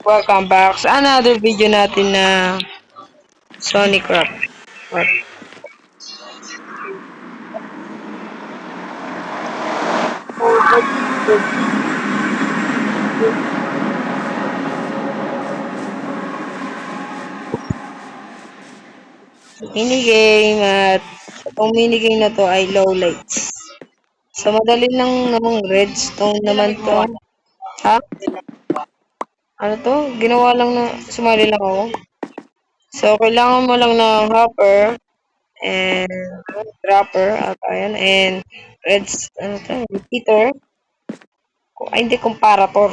Welcome back sa another video natin na Sonic Craft. Minigame at itong minigame na to ay low lights. So madali lang namang redstone naman to. Ha? Ano to? Ginawa lang na sumali lang ako. So kailangan mo lang ng hopper and dropper at ayan and ano to? Repeater. Ay hindi comparator.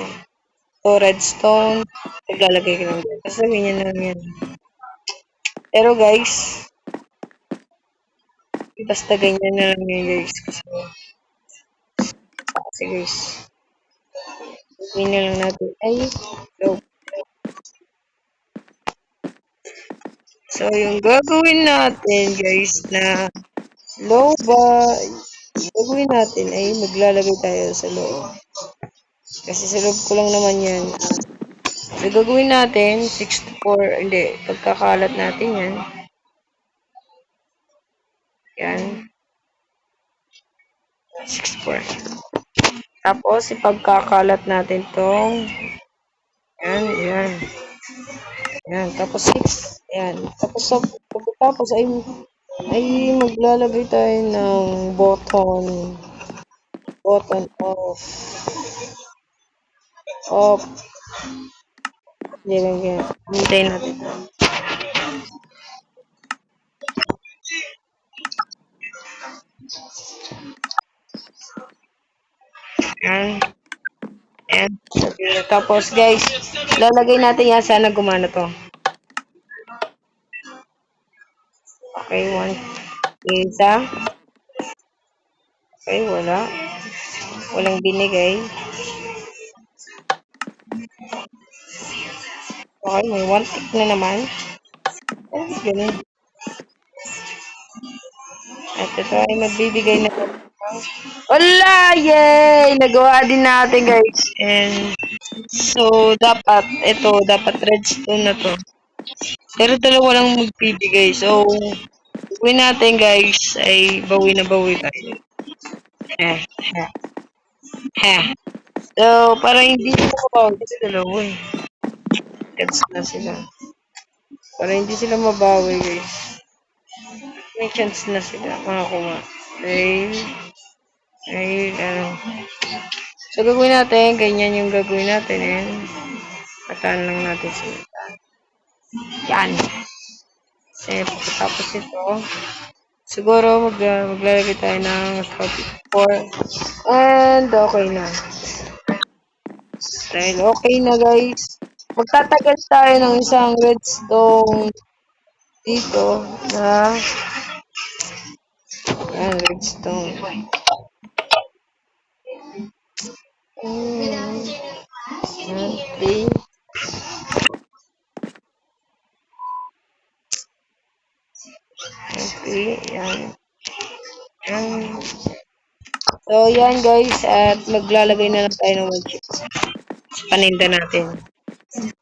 So redstone. Naglalagay ka lang dyan. Sasabihin niya na lang yan. Pero guys, basta ganyan na lang yun guys. Kasi guys, gawin na lang natin. Ay, so, so yung gagawin natin guys na low ba, yung gagawin natin ay maglalagay tayo sa loob. Kasi sa loob ko lang naman yan. So gagawin natin, 64, hindi, pagkakalat natin yan. Yan. 64. Tapos, ipagkakalat natin tong yan, yan. Yan, tapos 6. Yan. Tapos, pagkatapos ay maglalagay tayo ng button off. Hindi lang yan. Hintayin natin. Yan. Yan. Tapos, guys, lalagay natin yan. Sana gumana to. Okay, one. Isa. Okay, wala. Walang binigay. Okay, may one tick na naman. Ay, ganun. At ito ay magbibigay na. Wala! Yay! Nagawa din natin, guys. And, so, dapat redstone na to. Pero dalawa lang magbibigay. So, gawin natin, guys, ay bawi na bawi tayo. Heh, heh, heh. So, para hindi sila mabawi kasi dalawa eh. Chance na sila. Para hindi sila mabawi, guys. May chance na sila makakuha. Ano. So, gagawin natin. Ganyan yung gagawin natin. And, pataan lang natin sila. Yan. Kasi, pagkatapos ito, siguro maglalagay tayo ng 44. And, okay na. Dahil okay na, guys. Magtatagal tayo ng isang redstone dito na yan, redstone. Okay. Okay, yan. So, yan guys, at maglalagay na lang tayo ng wood chips sa paninda natin.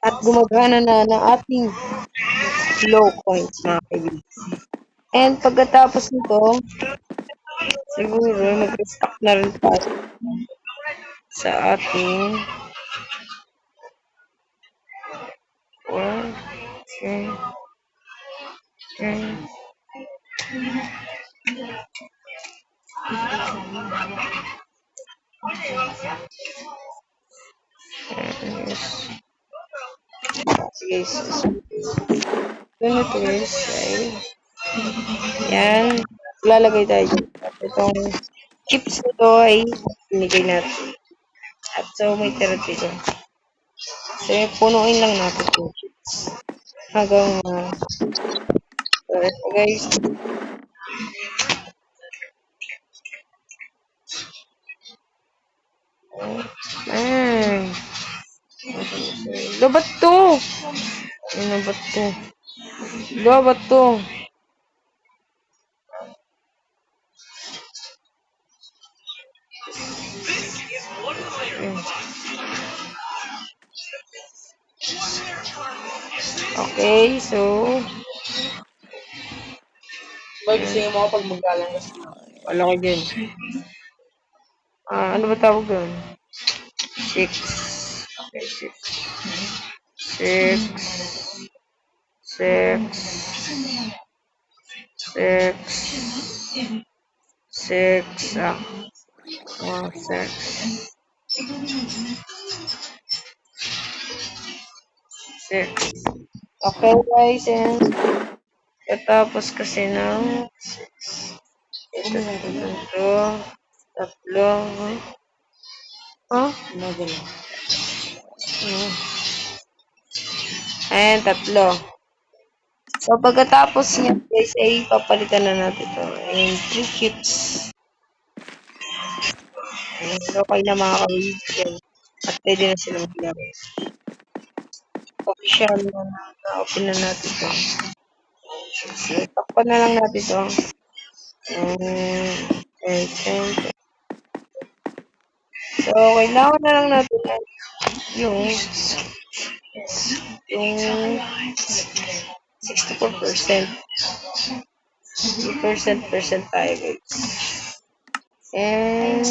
At gumagana na ng ating low points, mga kaibigan. And pagkatapos nito, siguro mag-restock na rin tayo sa ating 4, 3, 3, guys. Ganito guys ay yan. Lalagay tayo dyan. Itong chips nito ay binigay natin. At so may tira dito. So punuin lang natin yung chips. Hanggang so ito guys. Dapat to. Ano ba to? Dapat to. Okay, so, Mag-sing mo pag maglalanggas na. wala ko dyan. Ano ba tawag doon? 6. Okay, 6. 6. 6. 6. 6. 6. 6. Okay, guys, and katapos kasi ng ito, tatlo, Nagano. ayan, tatlo. So, pagkatapos niya, guys, ay papalitan na natin ito. And 3 chips. Ayan, okay na mga kabibigyan. At pwede na sila maglaro. Official na-open na natin ito. So, takpan na lang natin ito. And, so, kailangan na lang natin yung 64%. 2% tayo, guys. And,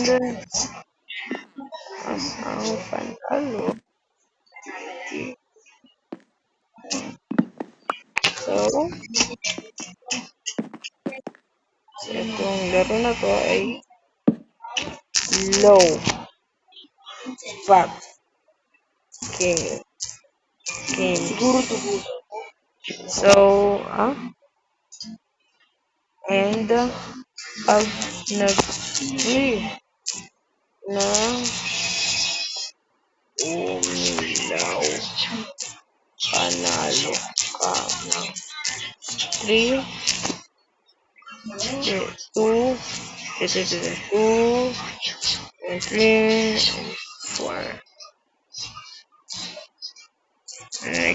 ang panalo. So, itong laro na to ay low fat king. Siguro tubo. So, and pag nag-free na umilaw, panalo ka ng 3, 2, 2, and 3, 4.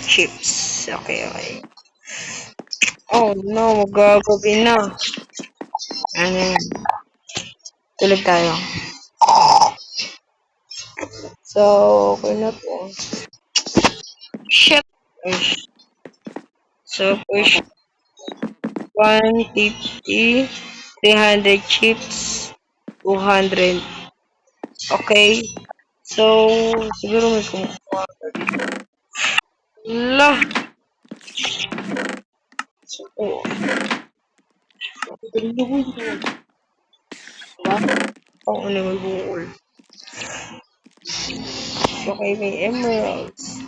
Chips. Okay, okay. Oh no, magagabi na. Ano yan? Tulog tayo. So, okay na po. Shit! So, push 150, 300 chips, 200. Okay. So, siguro may kumukuha ka dito. La! So, ano may bukol. Okay, may emeralds.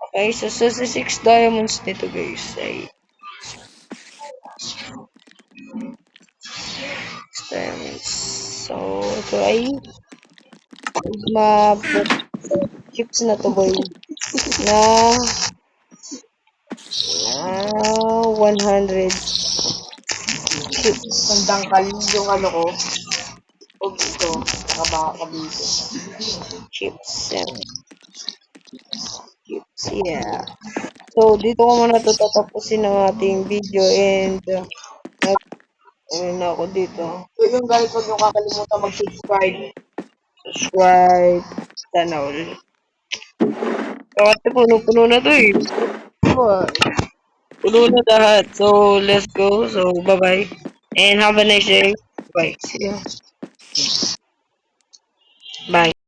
Okay, so sa 6 diamonds nito guys ay diamonds. So, ito ay chips na to boy na 100 chips. Tandang kalin yung ano ko. Huwag ito. Kabaka-kabito. Chips. Chips, yeah. So, dito ko muna ito tatapusin ang ating video and na ako dito. So yung guys, huwag nyo kakalimutan mag-subscribe. Subscribe. Sana all. Kasi puno-puno na to eh. Puno na lahat. So, let's go. So, bye-bye. And have a nice day. Bye. See ya. Bye.